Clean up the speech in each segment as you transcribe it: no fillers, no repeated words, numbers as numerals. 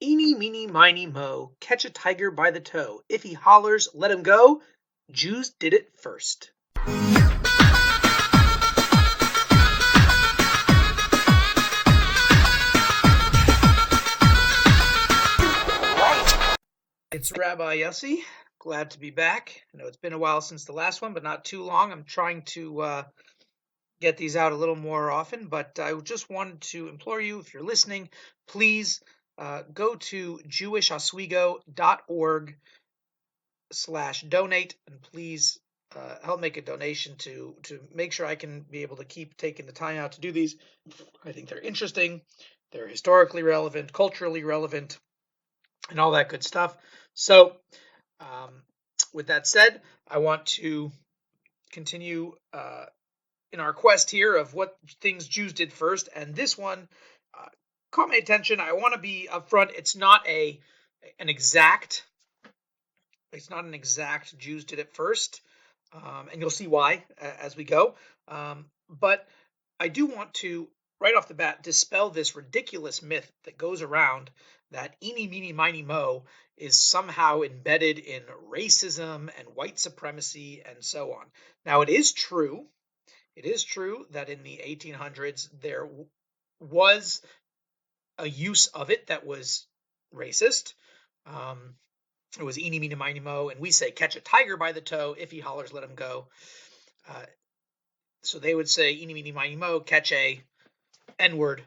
Eenie, meenie, miny, mo, catch a tiger by the toe. If he hollers, let him go. Jews did it first. It's Rabbi Yossi. Glad to be back. I know it's been a while since the last one, but not too long. I'm trying to get these out a little more often, but I just wanted to implore you, if you're listening, please go to jewishoswego.org/donate, and please help make a donation to make sure I can be able to keep taking the time out to do these. I think they're interesting, they're historically relevant, culturally relevant, and all that good stuff. So, with that said, I want to continue in our quest here of what things Jews did first, and this one uh, caught my attention. I want to be upfront. It's not an exact. It's not an exact Jews did it first, and you'll see why as we go. But I do want to, right off the bat, dispel this ridiculous myth that goes around that Eenie, Meenie, Miny, Mo is somehow embedded in racism and white supremacy and so on. Now, it is true. It is true that in the 1800s there was a use of it that was racist. It was Eenie, Meenie, Miny, Mo, and we say catch a tiger by the toe. If he hollers, let him go. So they would say Eenie, Meenie, Miny, Mo, catch a N-word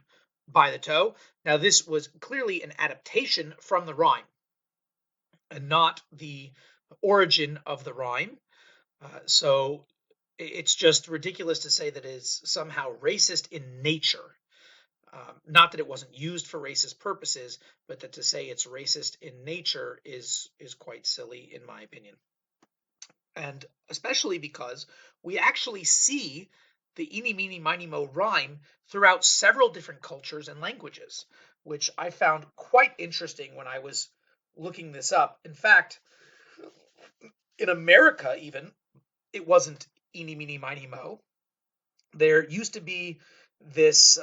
by the toe. Now, this was clearly an adaptation from the rhyme and not the origin of the rhyme. So it's just ridiculous to say that it is somehow racist in nature. Not that it wasn't used for racist purposes, but that to say it's racist in nature is quite silly, in my opinion. And especially because we actually see the Eenie, Meenie, Miny, Mo rhyme throughout several different cultures and languages, which I found quite interesting when I was looking this up. In fact, in America, even, it wasn't Eenie, Meenie, Miny, Mo. There used to be this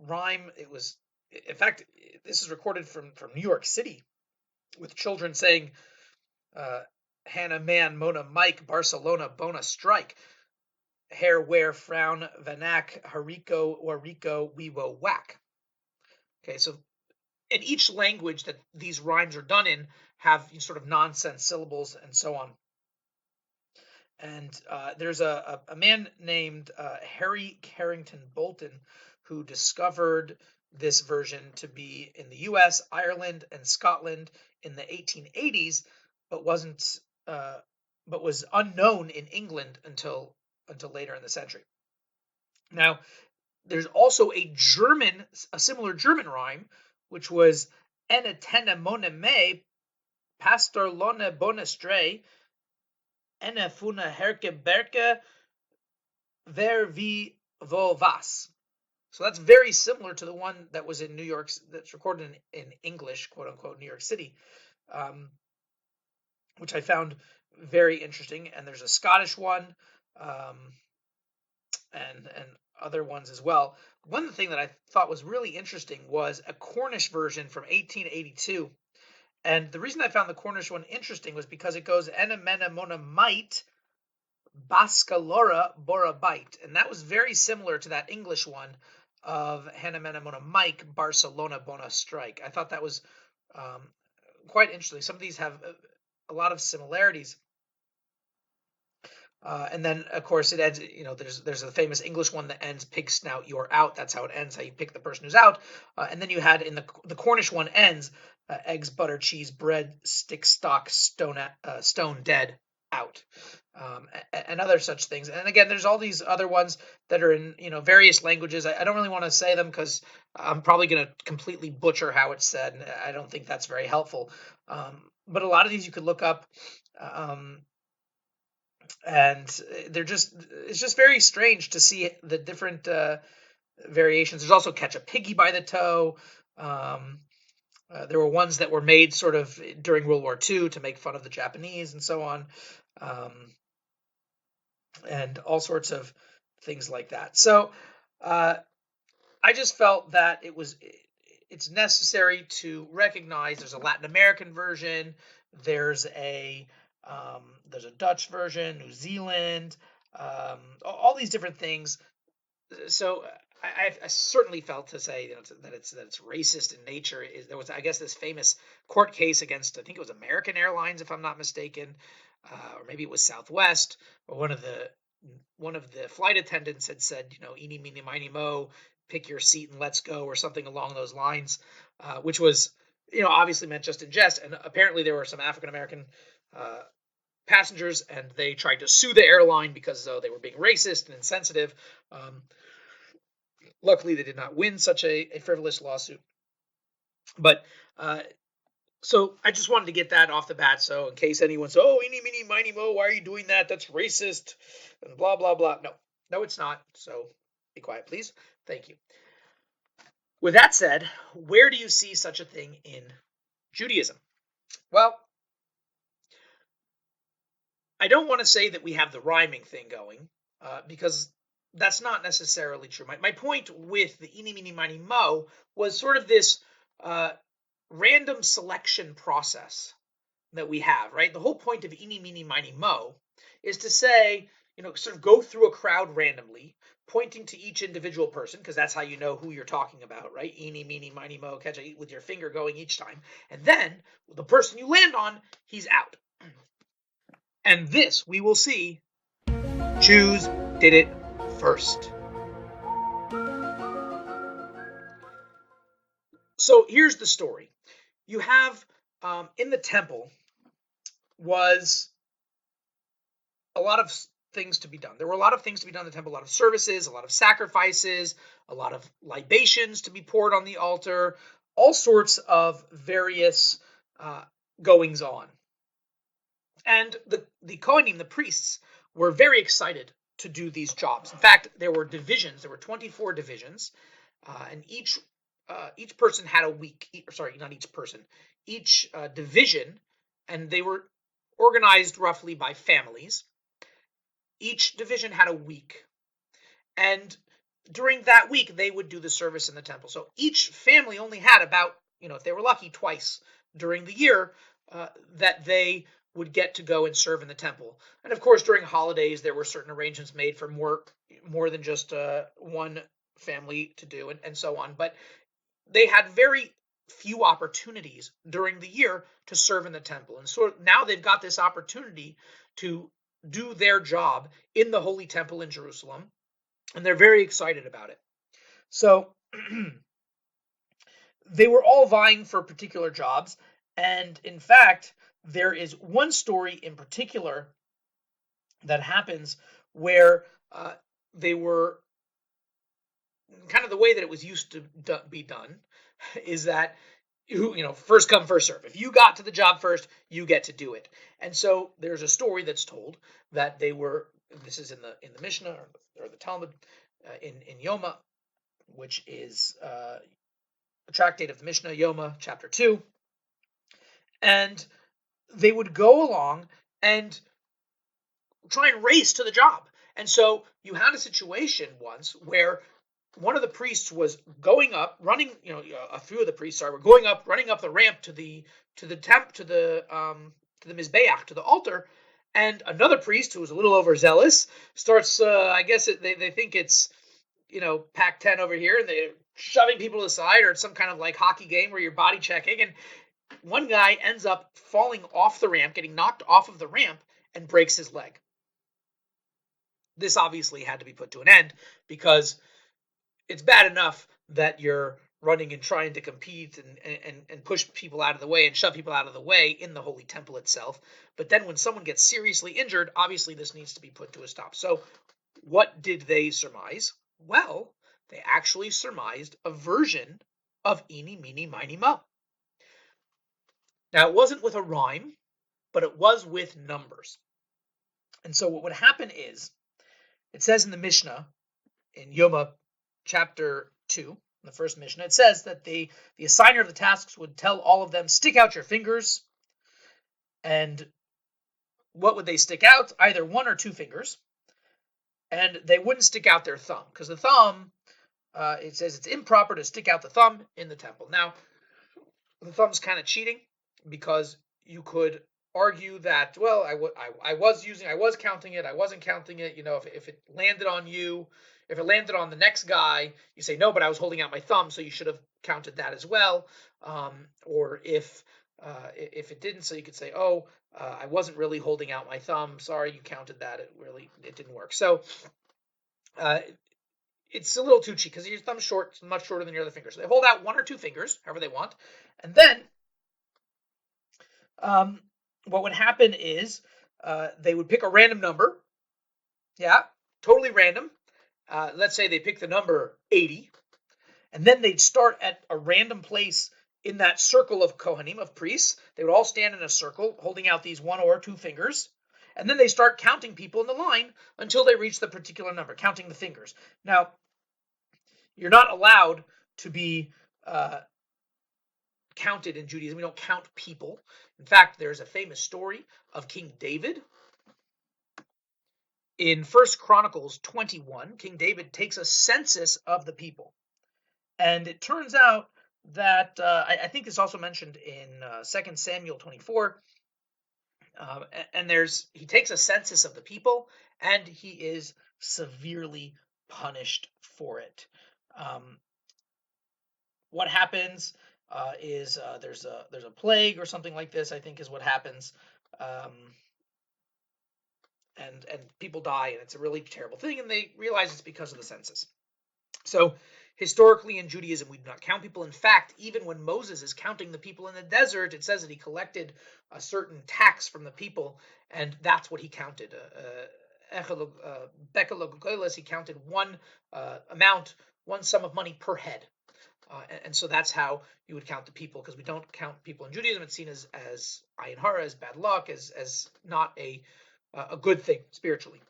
rhyme. It was, in fact, this is recorded from New York City, with children saying, Hannah, Man, Mona, Mike, Barcelona, Bona, Strike, Hair, Wear, Frown, Vanak, Hariko, Wariko, Weewo, Whack. Okay, so in each language that these rhymes are done in have sort of nonsense syllables and so on. And there's a man named Harry Carrington Bolton who discovered this version to be in the U.S., Ireland, and Scotland in the 1880s, but was unknown in England until later in the century. Now, there's also a similar German rhyme, which was "Ene tene mone me, pastor lone bonestray, ene funa herke berke, ver vi vo vas." So that's very similar to the one that was in New York, that's recorded in English, quote unquote, New York City, which I found very interesting. And there's a Scottish one, and other ones as well. One thing that I thought was really interesting was a Cornish version from 1882. And the reason I found the Cornish one interesting was because it goes "Ena mena mona might, Bascalora Borabite," and that was very similar to that English one of "Hannah Mena Mona Mike, Barcelona Bona Strike." I thought that was quite interesting. Some of these have a lot of similarities. And then, of course, it ends. There's a famous English one that ends "Pig snout, you're out." That's how it ends. How you pick the person who's out. And then you had in the Cornish one ends "Eggs, butter, cheese, bread, stick, stock, stone dead, out," and other such things. And again, there's all these other ones that are in various languages. I don't really want to say them because I'm probably going to completely butcher how it's said, and I don't think that's very helpful. But a lot of these you could look up. And it's just very strange to see the different variations. There's also "Catch a Piggy by the Toe." There were ones that were made sort of during World War II to make fun of the Japanese and so on, and all sorts of things like that. So I just felt that it's necessary to recognize there's a Latin American version, there's a Dutch version, New Zealand, all these different things. So I certainly felt to say that it's racist in nature. There was, I guess, this famous court case against, I think it was American Airlines, if I'm not mistaken, or maybe it was Southwest, or one of the flight attendants had said, "Eenie, meenie, miny, mo, pick your seat and let's go," or something along those lines, which was, obviously meant just in jest. And apparently there were some African American uh, passengers, and they tried to sue the airline because they were being racist and insensitive. Luckily, they did not win such a frivolous lawsuit. But so I just wanted to get that off the bat. So in case anyone says, "Oh, eeny, meeny, miny, mo, why are you doing that? That's racist," and blah, blah, blah. No, it's not. So be quiet, please. Thank you. With that said, where do you see such a thing in Judaism? Well, I don't want to say that we have the rhyming thing going, because that's not necessarily true. My point with the eeny, meeny, miny, mo was sort of this uh, random selection process that we have, right? The whole point of eeny, meeny, miny, mo is to say, sort of go through a crowd randomly, pointing to each individual person, because that's how you know who you're talking about, right? Eeny, meeny, miny, mo, catch a, with your finger going each time. And then the person you land on, he's out. And this, we will see, Jews did it first. So here's the story. You have, in the temple was a lot of things to be done. There were a lot of things to be done in the temple, a lot of services, a lot of sacrifices, a lot of libations to be poured on the altar, all sorts of various goings on. And the Kohanim, the priests, were very excited to do these jobs. In fact, there were divisions. There were 24 divisions, and each person had a week. Sorry, not each person. Each division, and they were organized roughly by families. Each division had a week, and during that week they would do the service in the temple. So each family only had about, if they were lucky, twice during the year that they would get to go and serve in the temple. And of course, during holidays there were certain arrangements made for more than just one family to do, and so on. But they had very few opportunities during the year to serve in the temple, and so now they've got this opportunity to do their job in the Holy Temple in Jerusalem, and they're very excited about it. So they were all vying for particular jobs, and in fact, there is one story in particular that happens where they were kind of the way that it was used to be done is that first come first serve. If you got to the job first, you get to do it. And so there's a story that's told that they were, this is in the Mishnah or the Talmud, in Yoma, which is a tractate of the Mishnah, Yoma chapter 2, and they would go along and try and race to the job. And so you had a situation once where one of the priests was going up, running. A few of the priests were going up, running up the ramp to the mizbeach, to the altar, and another priest who was a little overzealous starts. I guess they think it's Pac-10 over here, and they're shoving people aside, or it's some kind of like hockey game where you're body checking, and one guy ends up falling off the ramp, getting knocked off of the ramp, and breaks his leg. This obviously had to be put to an end, because it's bad enough that you're running and trying to compete and push people out of the way and shove people out of the way in the Holy Temple itself. But then when someone gets seriously injured, obviously this needs to be put to a stop. So what did they surmise? Well, they actually surmised a version of Eenie, Meenie, Miny, Mo. Now, it wasn't with a rhyme, but it was with numbers. And so what would happen is, it says in the Mishnah, in Yoma chapter 2, the first Mishnah, it says that the assigner of the tasks would tell all of them, stick out your fingers. And what would they stick out? Either one or two fingers. And they wouldn't stick out their thumb, because the thumb it says it's improper to stick out the thumb in the temple. Now, the thumb's kind of cheating because you could argue that, well, I was counting it, I wasn't counting it. If it landed on you, if it landed on the next guy, you say no, but I was holding out my thumb, so you should have counted that as well. Or if it didn't, so you could say, oh, I wasn't really holding out my thumb. Sorry, you counted that. It didn't work. So uh, it's a little too cheap because your thumb's short, it's much shorter than your other fingers. So they hold out one or two fingers, however they want, and then what would happen is they would pick a random number. Yeah, totally random. Let's say they pick the number 80, and then they'd start at a random place in that circle of Kohanim, of priests. They would all stand in a circle, holding out these one or two fingers, and then they start counting people in the line until they reach the particular number, counting the fingers. Now, you're not allowed to be counted in Judaism. We don't count people. In fact, there's a famous story of King David. In 1 Chronicles 21, King David takes a census of the people. And it turns out that, I think it's also mentioned in 2 Samuel 24, and he takes a census of the people, and he is severely punished for it. What happens is there's a plague or something like this, I think is what happens, and people die, and it's a really terrible thing, and they realize it's because of the census. So historically in Judaism, we do not count people. In fact, even when Moses is counting the people in the desert, it says that he collected a certain tax from the people, and that's what he counted. He counted one one sum of money per head. And so that's how you would count the people, because we don't count people in Judaism. It's seen as ayin hara, as bad luck, as not a good thing spiritually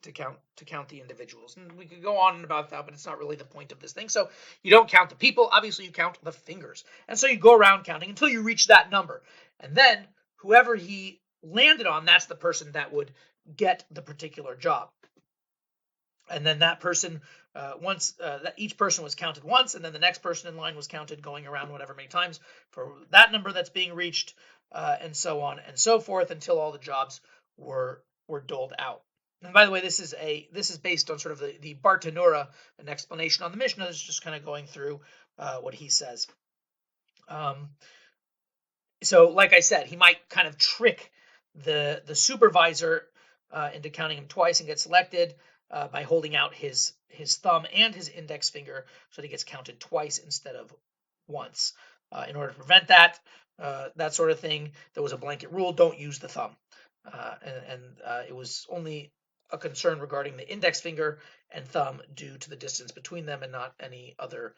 to count the individuals. And we could go on about that, but it's not really the point of this thing. So you don't count the people. Obviously, you count the fingers. And so you go around counting until you reach that number. And then whoever he landed on, that's the person that would get the particular job. And then that person, each person was counted once, and then the next person in line was counted, going around whatever many times for that number that's being reached, and so on and so forth until all the jobs were doled out. And by the way, this is based on sort of the Bartanura, an explanation on the Mishnah. Is just kind of going through what he says. So, like I said, he might kind of trick the supervisor into counting him twice and get selected by holding out his thumb and his index finger, so that he gets counted twice instead of once. In order to prevent that sort of thing, there was a blanket rule: don't use the thumb, and it was only a concern regarding the index finger and thumb due to the distance between them, and not any other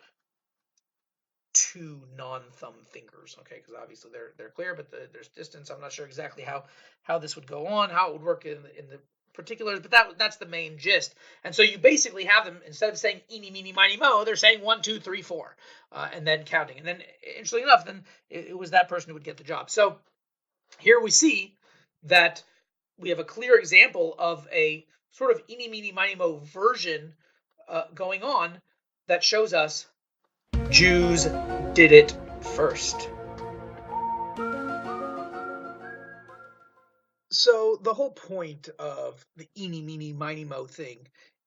two non-thumb fingers. Okay, because obviously they're clear, but there's distance. I'm not sure exactly how this would go on, how it would work in the particulars, but that's the main gist. And so you basically have them, instead of saying Eenie, Meenie, Minie, Mo, they're saying 1, 2, 3, 4, and then counting. And then, interestingly enough, then it was that person who would get the job. So here we see that we have a clear example of a sort of Eenie, Meenie, Minie, Mo version going on that shows us Jews did it first. So the whole point of the Eenie, Meenie, Minie, Mo thing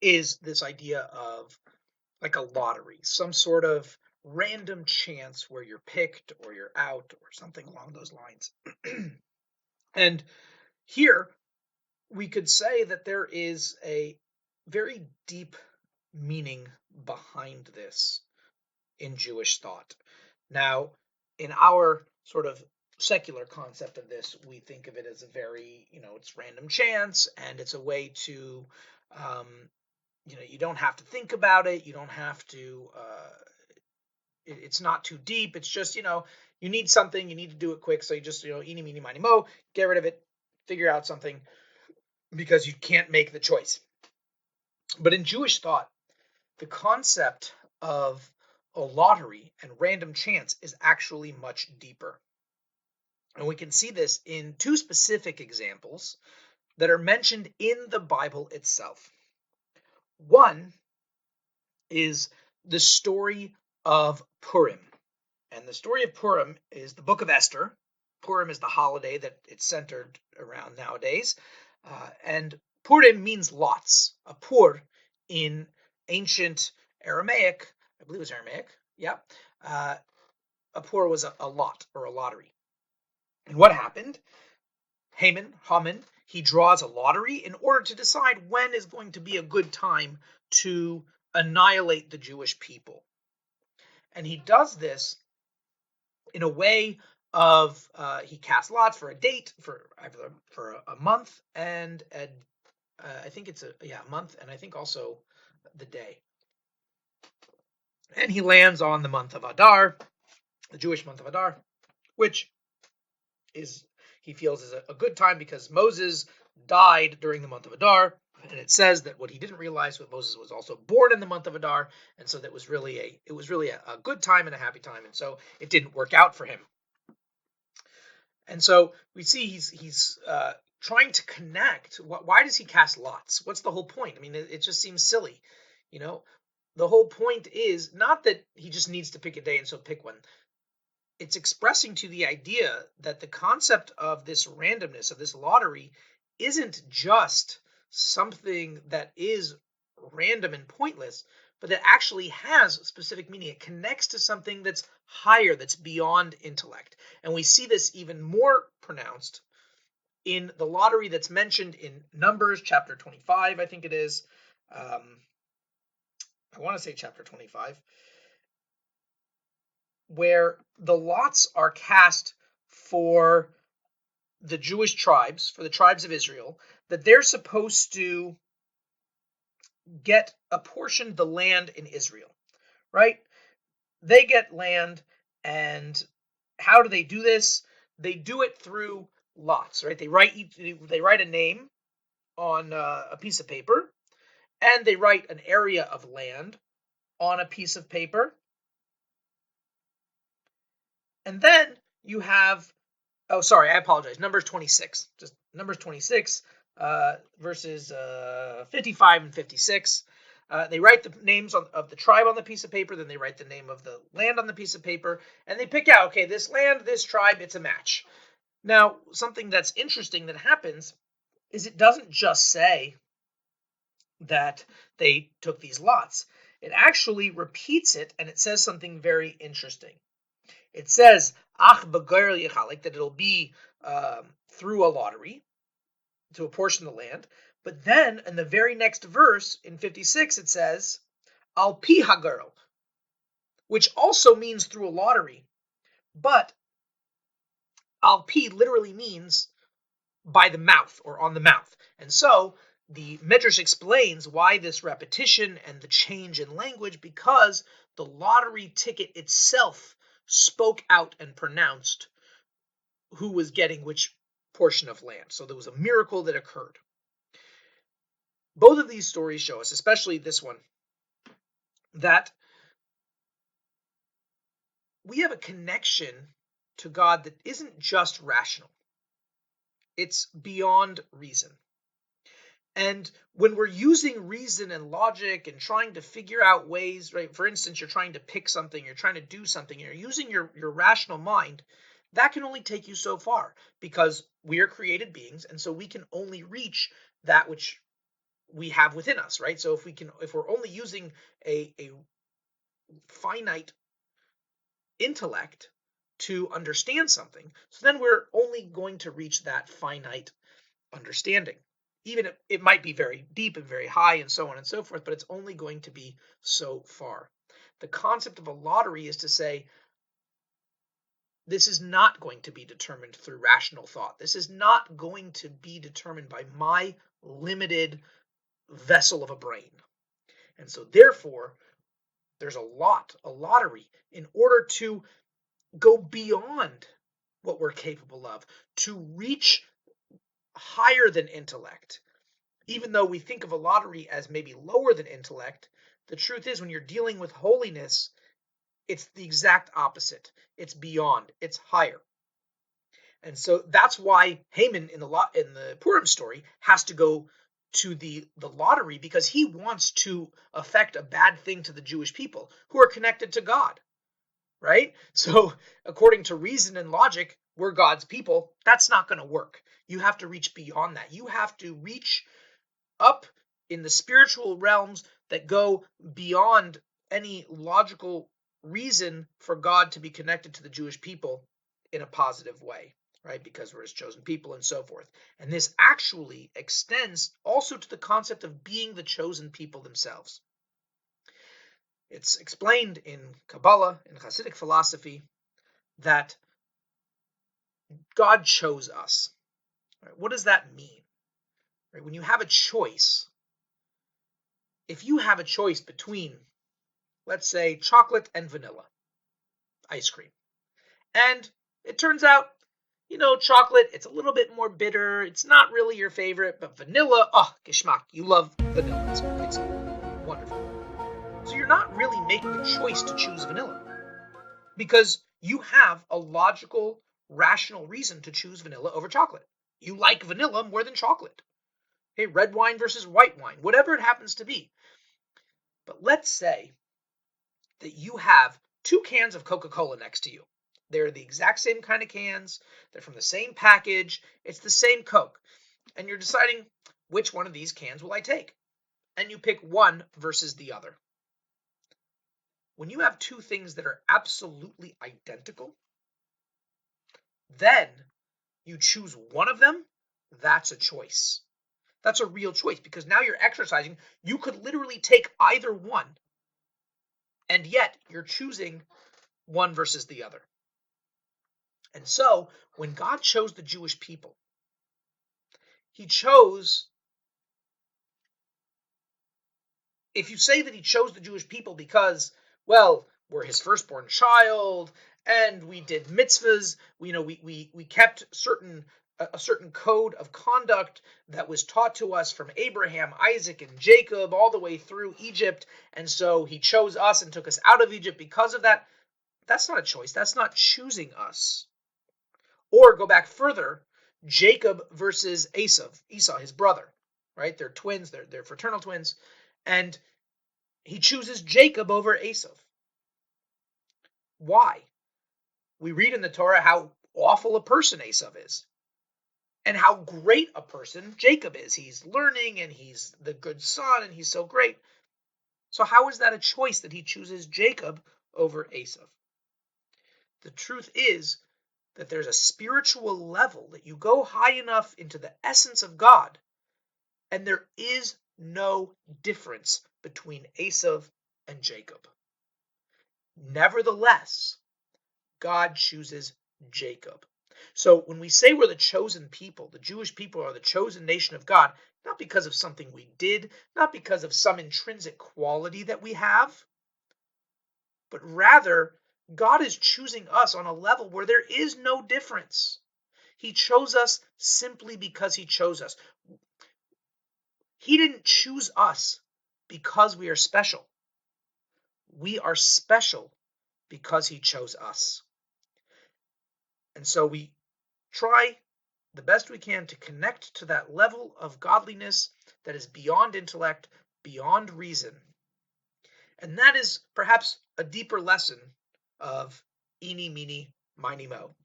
is this idea of like a lottery, some sort of random chance where you're picked or you're out or something along those lines. And here we could say that there is a very deep meaning behind this in Jewish thought. Now, in our sort of secular concept of this, we think of it as a very, it's random chance, and it's a way to, you don't have to think about it. You don't have to, it's not too deep. It's just, you need something, you need to do it quick. So you just, Eenie, Meenie, Minie, Mo, get rid of it, figure out something, because you can't make the choice. But in Jewish thought, the concept of a lottery and random chance is actually much deeper. And we can see this in two specific examples that are mentioned in the Bible itself. One is the story of Purim. And the story of Purim is the book of Esther. Purim is the holiday that it's centered around nowadays. And Purim means lots. A pur in ancient Aramaic, I believe it was Aramaic, yeah. A pur was a lot or a lottery. And what happened? Haman, he draws a lottery in order to decide when is going to be a good time to annihilate the Jewish people. And he does this in a way of he casts lots for a date for a month and I think it's a month, and I think also the day. And he lands on the month of Adar, the Jewish month of Adar, which is he feels is a good time because Moses died during the month of Adar, and it says that what he didn't realize was Moses was also born in the month of Adar, and so that was really a good time and a happy time, and so it didn't work out for him. And so we see he's trying to connect. Why does he cast lots? What's the whole point? I mean, it just seems silly, you know. The whole point is not that he just needs to pick a day and so pick one. It's expressing to the idea that the concept of this randomness, of this lottery, isn't just something that is random and pointless, but that actually has specific meaning. It connects to something that's higher, that's beyond intellect. And we see this even more pronounced in the lottery that's mentioned in Numbers chapter 25, I think it is. I want to say chapter 25, where the lots are cast for the Jewish tribes, for the tribes of Israel, that they're supposed to get apportioned the land in Israel, right? They get land, and how do they do this? They do it through lots, right? They write a name on a piece of paper, and they write an area of land on a piece of paper, and then you have oh, sorry, I apologize. Numbers 26. Just Numbers 26, verses 55 and 56. They write the names of the tribe on the piece of paper, then they write the name of the land on the piece of paper, and they pick out, okay, this land, this tribe, it's a match. Now, something that's interesting that happens is it doesn't just say that they took these lots. It actually repeats it, and it says something very interesting. It says, Ach like that it'll be through a lottery to apportion the land. But then in the very next verse, in 56, it says, Al pi hagarl, which also means through a lottery. But al pi literally means by the mouth or on the mouth. And so the Midrash explains why this repetition and the change in language, because the lottery ticket itself spoke out and pronounced who was getting which portion of land. So there was a miracle that occurred. Both of these stories show us, especially this one, that we have a connection to God that isn't just rational. It's beyond reason. And when we're using reason and logic and trying to figure out ways, right? For instance, you're trying to pick something, you're trying to do something, you're using your rational mind, that can only take you so far because we are created beings, and so we can only reach that which we have within us, right? So if we're only using a finite intellect to understand something, so then we're only going to reach that finite understanding. Even it might be very deep and very high and so on and so forth, but it's only going to be so far. The concept of a lottery is to say, this is not going to be determined through rational thought. This is not going to be determined by my limited vessel of a brain. And so therefore, there's a lottery, in order to go beyond what we're capable of, to reach higher than intellect. Even though we think of a lottery as maybe lower than intellect, the truth is when you're dealing with holiness, it's the exact opposite. It's beyond, it's higher. And so that's why Haman in the Purim story has to go to the lottery because he wants to affect a bad thing to the Jewish people who are connected to God, right? So according to reason and logic, we're God's people. That's not going to work. You have to reach beyond that. You have to reach up in the spiritual realms that go beyond any logical reason for God to be connected to the Jewish people in a positive way, right? Because we're his chosen people and so forth. And this actually extends also to the concept of being the chosen people themselves. It's explained in Kabbalah, in Hasidic philosophy, that God chose us. Right? What does that mean? Right? When you have a choice, if you have a choice between, let's say, chocolate and vanilla ice cream, and it turns out, chocolate, it's a little bit more bitter. It's not really your favorite, but vanilla, oh, geschmack, you love vanilla. It's wonderful. So you're not really making a choice to choose vanilla because you have a logical, rational reason to choose vanilla over chocolate. You like vanilla more than chocolate. Hey, red wine versus white wine, whatever it happens to be. But let's say that you have 2 cans of Coca-Cola next to you. They're the exact same kind of cans. They're from the same package. It's the same Coke. And you're deciding which one of these cans will I take. And you pick one versus the other. When you have 2 things that are absolutely identical, then you choose one of them. That's a choice. That's a real choice because now you're exercising. You could literally take either one, and yet you're choosing one versus the other. And so when God chose the Jewish people, he chose, if you say that he chose the Jewish people because, well, we're his firstborn child and we did mitzvahs, we kept a certain code of conduct that was taught to us from Abraham, Isaac, and Jacob all the way through Egypt, and so he chose us and took us out of Egypt because of that. That's not a choice. That's not choosing us. Or go back further, Jacob versus Esau, his brother, right? They're twins, they're fraternal twins, and he chooses Jacob over Esau. Why? We read in the Torah how awful a person Esau is and how great a person Jacob is. He's learning and he's the good son and he's so great. So how is that a choice that he chooses Jacob over Esau? The truth is that there's a spiritual level that you go high enough into the essence of God, and there is no difference between Esau and Jacob. Nevertheless, God chooses Jacob. So when we say we're the chosen people, the Jewish people are the chosen nation of God, not because of something we did, not because of some intrinsic quality that we have, but rather God is choosing us on a level where there is no difference. He chose us simply because he chose us. He didn't choose us because we are special. We are special because he chose us. And so we try the best we can to connect to that level of godliness that is beyond intellect, beyond reason. And that is perhaps a deeper lesson of Eenie, Meenie, Minie, Mo.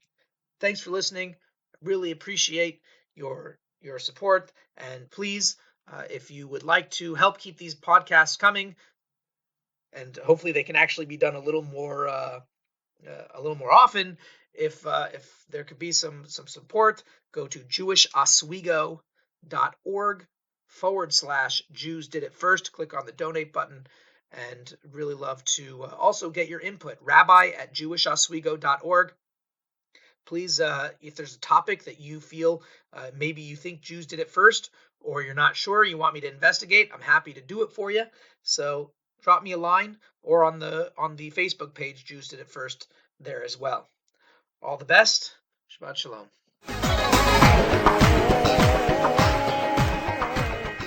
Thanks for listening. I really appreciate your support. And please, if you would like to help keep these podcasts coming, and hopefully they can actually be done a little more often. If there could be some support, go to jewishiswego.org/Jews did it first. Click on the donate button, and really love to also get your input. Rabbi@jewishiswego.org. Please, if there's a topic that you feel maybe you think Jews did it first, or you're not sure, you want me to investigate, I'm happy to do it for you. So drop me a line, or on the Facebook page, Jews Did It First, there as well. All the best. Shabbat Shalom.